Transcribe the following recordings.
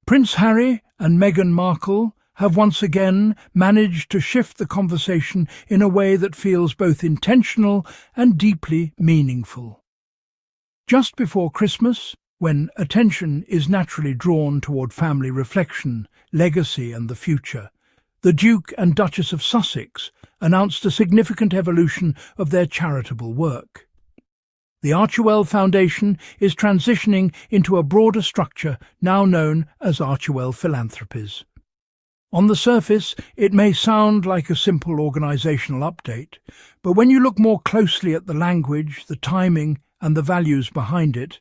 Prince Harry and Meghan Markle have once again managed to shift the conversation in a way that feels both intentional and deeply meaningful. Just before Christmas, when attention is naturally drawn toward family reflection, legacy and the future, the Duke and Duchess of Sussex announced a significant evolution of their charitable work. The Archewell Foundation is transitioning into a broader structure now known as Archewell Philanthropies. On the surface, it may sound like a simple organizational update, but when you look more closely at the language, the timing, and the values behind it,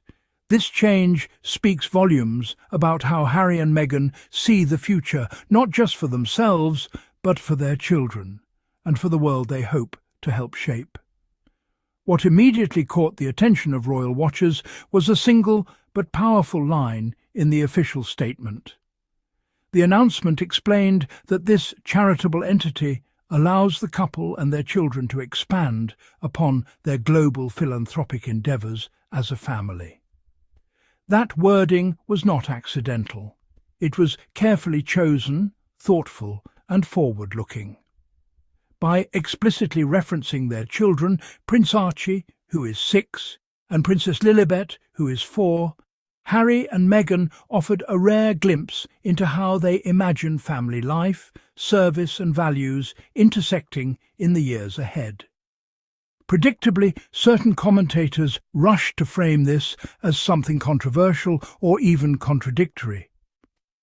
this change speaks volumes about how Harry and Meghan see the future, not just for themselves, but for their children, and for the world they hope to help shape. What immediately caught the attention of royal watchers was a single but powerful line in the official statement. The announcement explained that this charitable entity allows the couple and their children to expand upon their global philanthropic endeavours as a family. That wording was not accidental. It was carefully chosen, thoughtful, and forward-looking. By explicitly referencing their children, Prince Archie, who is 6, and Princess Lilibet, who is 4, Harry and Meghan offered a rare glimpse into how they imagine family life, service and values intersecting in the years ahead. Predictably, certain commentators rushed to frame this as something controversial or even contradictory.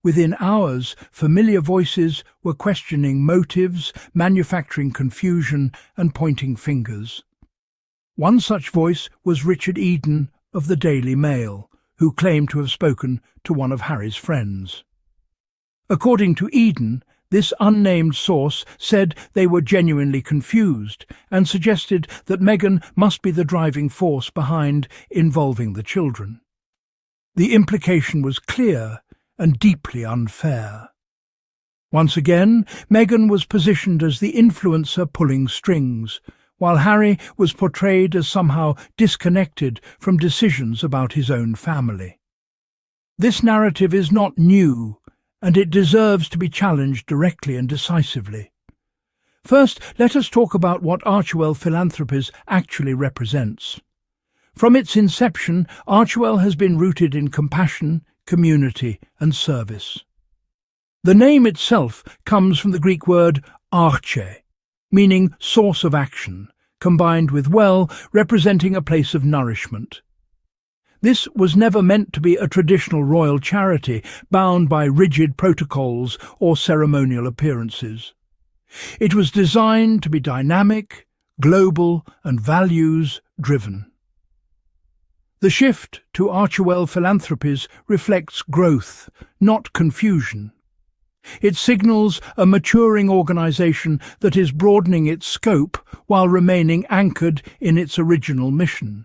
Within hours, familiar voices were questioning motives, manufacturing confusion, and pointing fingers. One such voice was Richard Eden of the Daily Mail, who claimed to have spoken to one of Harry's friends. According to Eden, this unnamed source said they were genuinely confused and suggested that Meghan must be the driving force behind involving the children. The implication was clear and deeply unfair. Once again, Meghan was positioned as the influencer pulling strings, while Harry was portrayed as somehow disconnected from decisions about his own family. This narrative is not new, and it deserves to be challenged directly and decisively. First, let us talk about what Archewell Philanthropies actually represents. From its inception, Archewell has been rooted in compassion, community, and service. The name itself comes from the Greek word arche, meaning source of action, combined with well, representing a place of nourishment. This was never meant to be a traditional royal charity bound by rigid protocols or ceremonial appearances. It was designed to be dynamic, global, and values-driven. The shift to Archewell Philanthropies reflects growth, not confusion. It signals a maturing organisation that is broadening its scope while remaining anchored in its original mission.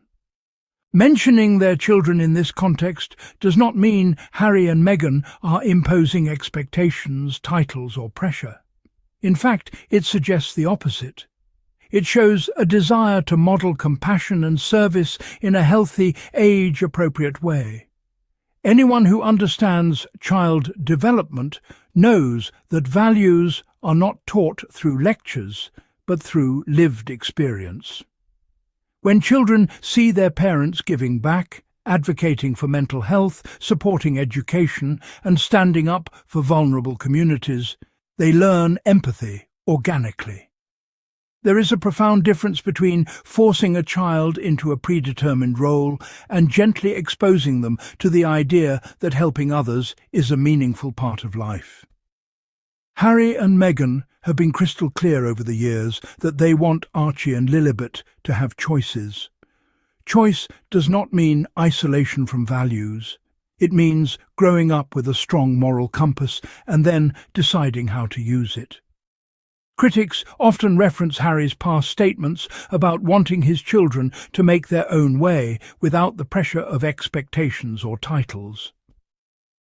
Mentioning their children in this context does not mean Harry and Meghan are imposing expectations, titles or pressure. In fact, it suggests the opposite. It shows a desire to model compassion and service in a healthy, age-appropriate way. Anyone who understands child development knows that values are not taught through lectures, but through lived experience. When children see their parents giving back, advocating for mental health, supporting education, and standing up for vulnerable communities, they learn empathy organically. There is a profound difference between forcing a child into a predetermined role and gently exposing them to the idea that helping others is a meaningful part of life. Harry and Meghan have been crystal clear over the years that they want Archie and Lilibet to have choices. Choice does not mean isolation from values. It means growing up with a strong moral compass and then deciding how to use it. Critics often reference Harry's past statements about wanting his children to make their own way without the pressure of expectations or titles.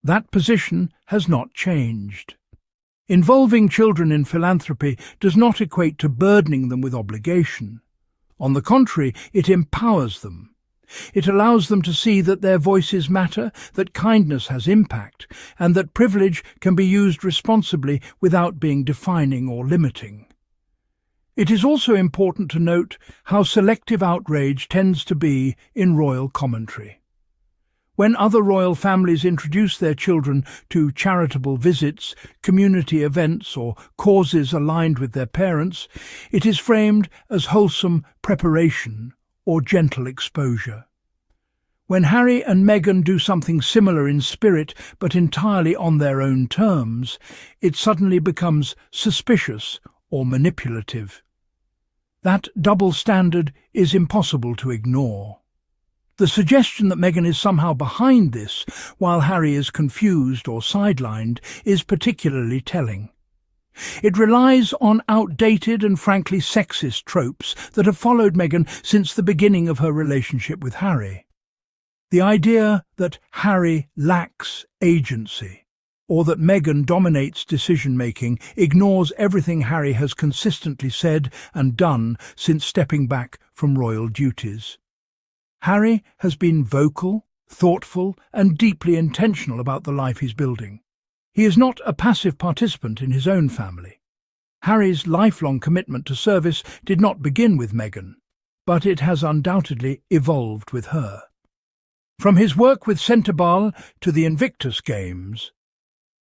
That position has not changed. Involving children in philanthropy does not equate to burdening them with obligation. On the contrary, it empowers them. It allows them to see that their voices matter, that kindness has impact, and that privilege can be used responsibly without being defining or limiting. It is also important to note how selective outrage tends to be in royal commentary. When other royal families introduce their children to charitable visits, community events, or causes aligned with their parents, it is framed as wholesome preparation or gentle exposure. When Harry and Meghan do something similar in spirit but entirely on their own terms, it suddenly becomes suspicious or manipulative. That double standard is impossible to ignore. The suggestion that Meghan is somehow behind this, while Harry is confused or sidelined, is particularly telling. It relies on outdated and frankly sexist tropes that have followed Meghan since the beginning of her relationship with Harry. The idea that Harry lacks agency, or that Meghan dominates decision-making, ignores everything Harry has consistently said and done since stepping back from royal duties. Harry has been vocal, thoughtful, and deeply intentional about the life he's building. He is not a passive participant in his own family. Harry's lifelong commitment to service did not begin with Meghan, but it has undoubtedly evolved with her. From his work with Centrebal to the Invictus Games,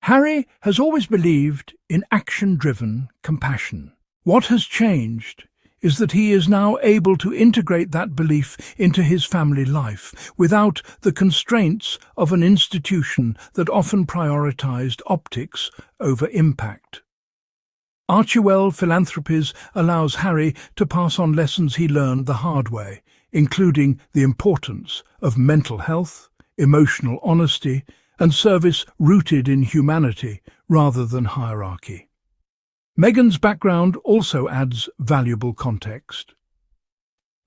Harry has always believed in action-driven compassion. What has changed is that he is now able to integrate that belief into his family life without the constraints of an institution that often prioritized optics over impact. Archewell Philanthropies allows Harry to pass on lessons he learned the hard way, including the importance of mental health, emotional honesty, and service rooted in humanity rather than hierarchy. Meghan's background also adds valuable context.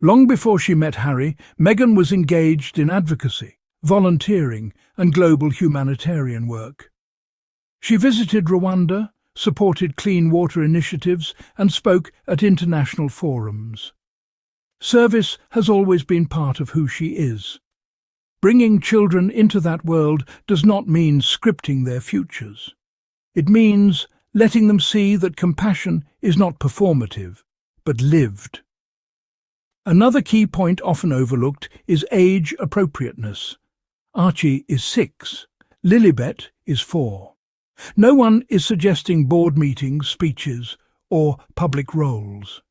Long before she met Harry, Meghan was engaged in advocacy, volunteering, and global humanitarian work. She visited Rwanda, supported clean water initiatives, and spoke at international forums. Service has always been part of who she is. Bringing children into that world does not mean scripting their futures. It means letting them see that compassion is not performative, but lived. Another key point often overlooked is age appropriateness. Archie is 6, Lilibet is 4. No one is suggesting board meetings, speeches, or public roles.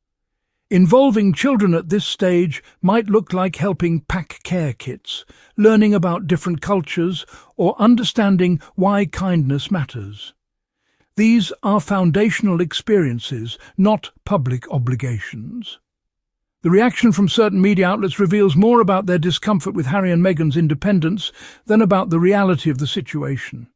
Involving children at this stage might look like helping pack care kits, learning about different cultures, or understanding why kindness matters. These are foundational experiences, not public obligations. The reaction from certain media outlets reveals more about their discomfort with Harry and Meghan's independence than about the reality of the situation.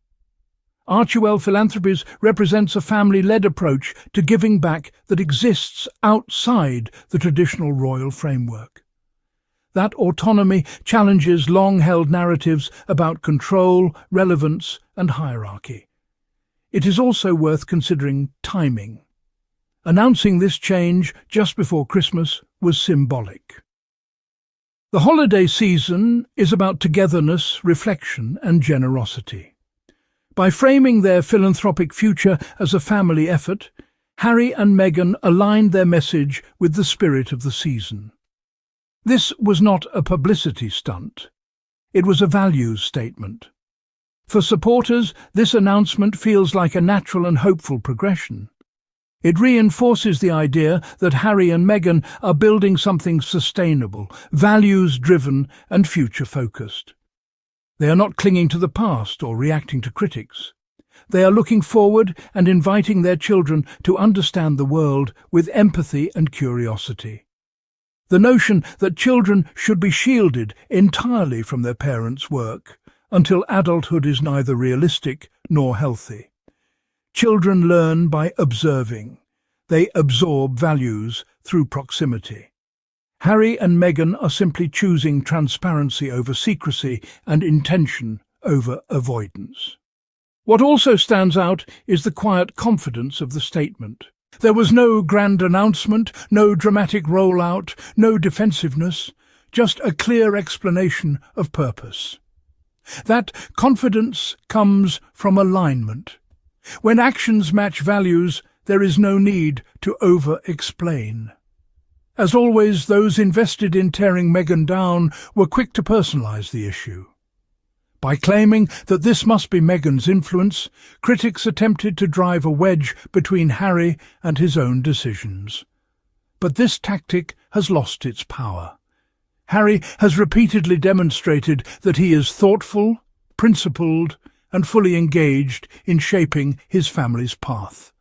Archewell Philanthropies represents a family-led approach to giving back that exists outside the traditional royal framework. That autonomy challenges long-held narratives about control, relevance, and hierarchy. It is also worth considering timing. Announcing this change just before Christmas was symbolic. The holiday season is about togetherness, reflection, and generosity. By framing their philanthropic future as a family effort, Harry and Meghan aligned their message with the spirit of the season. This was not a publicity stunt. It was a values statement. For supporters, this announcement feels like a natural and hopeful progression. It reinforces the idea that Harry and Meghan are building something sustainable, values-driven, and future-focused. They are not clinging to the past or reacting to critics. They are looking forward and inviting their children to understand the world with empathy and curiosity. The notion that children should be shielded entirely from their parents' work until adulthood is neither realistic nor healthy. Children learn by observing. They absorb values through proximity. Harry and Meghan are simply choosing transparency over secrecy and intention over avoidance. What also stands out is the quiet confidence of the statement. There was no grand announcement, no dramatic rollout, no defensiveness, just a clear explanation of purpose. That confidence comes from alignment. When actions match values, there is no need to over-explain. As always, those invested in tearing Meghan down were quick to personalise the issue. By claiming that this must be Meghan's influence, critics attempted to drive a wedge between Harry and his own decisions. But this tactic has lost its power. Harry has repeatedly demonstrated that he is thoughtful, principled, and fully engaged in shaping his family's path.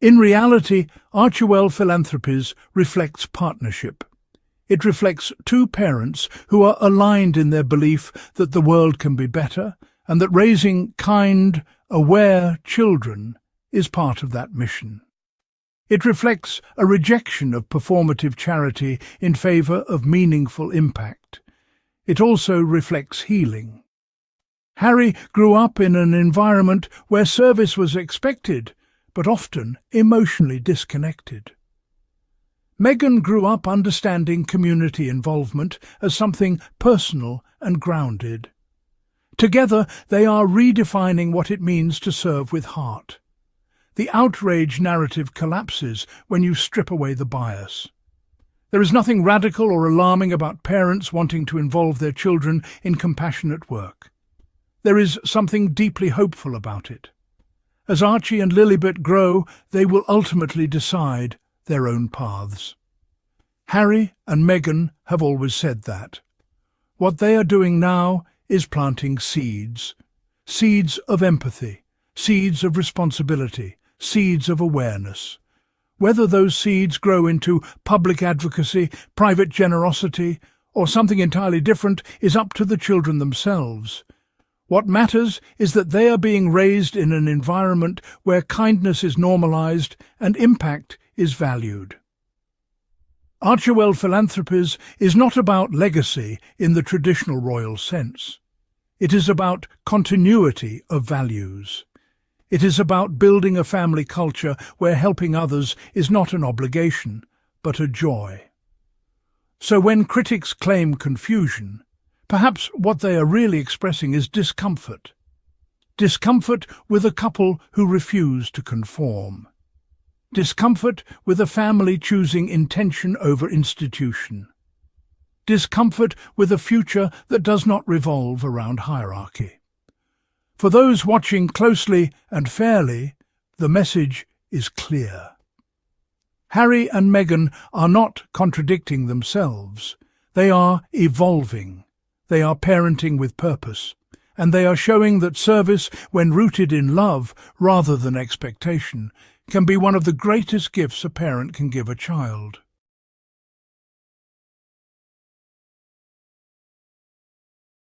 In reality, Archewell Philanthropies reflects partnership. It reflects two parents who are aligned in their belief that the world can be better and that raising kind, aware children is part of that mission. It reflects a rejection of performative charity in favour of meaningful impact. It also reflects healing. Harry grew up in an environment where service was expected, but often emotionally disconnected. Meghan grew up understanding community involvement as something personal and grounded. Together, they are redefining what it means to serve with heart. The outrage narrative collapses when you strip away the bias. There is nothing radical or alarming about parents wanting to involve their children in compassionate work. There is something deeply hopeful about it. As Archie and Lilibet grow, they will ultimately decide their own paths. Harry and Meghan have always said that. What they are doing now is planting seeds. Seeds of empathy, seeds of responsibility, seeds of awareness. Whether those seeds grow into public advocacy, private generosity, or something entirely different is up to the children themselves. What matters is that they are being raised in an environment where kindness is normalized and impact is valued. Archewell Philanthropies is not about legacy in the traditional royal sense. It is about continuity of values. It is about building a family culture where helping others is not an obligation, but a joy. So when critics claim confusion, perhaps what they are really expressing is discomfort. Discomfort with a couple who refuse to conform. Discomfort with a family choosing intention over institution. Discomfort with a future that does not revolve around hierarchy. For those watching closely and fairly, the message is clear. Harry and Meghan are not contradicting themselves. They are evolving. They are parenting with purpose. And they are showing that service, when rooted in love rather than expectation, can be one of the greatest gifts a parent can give a child.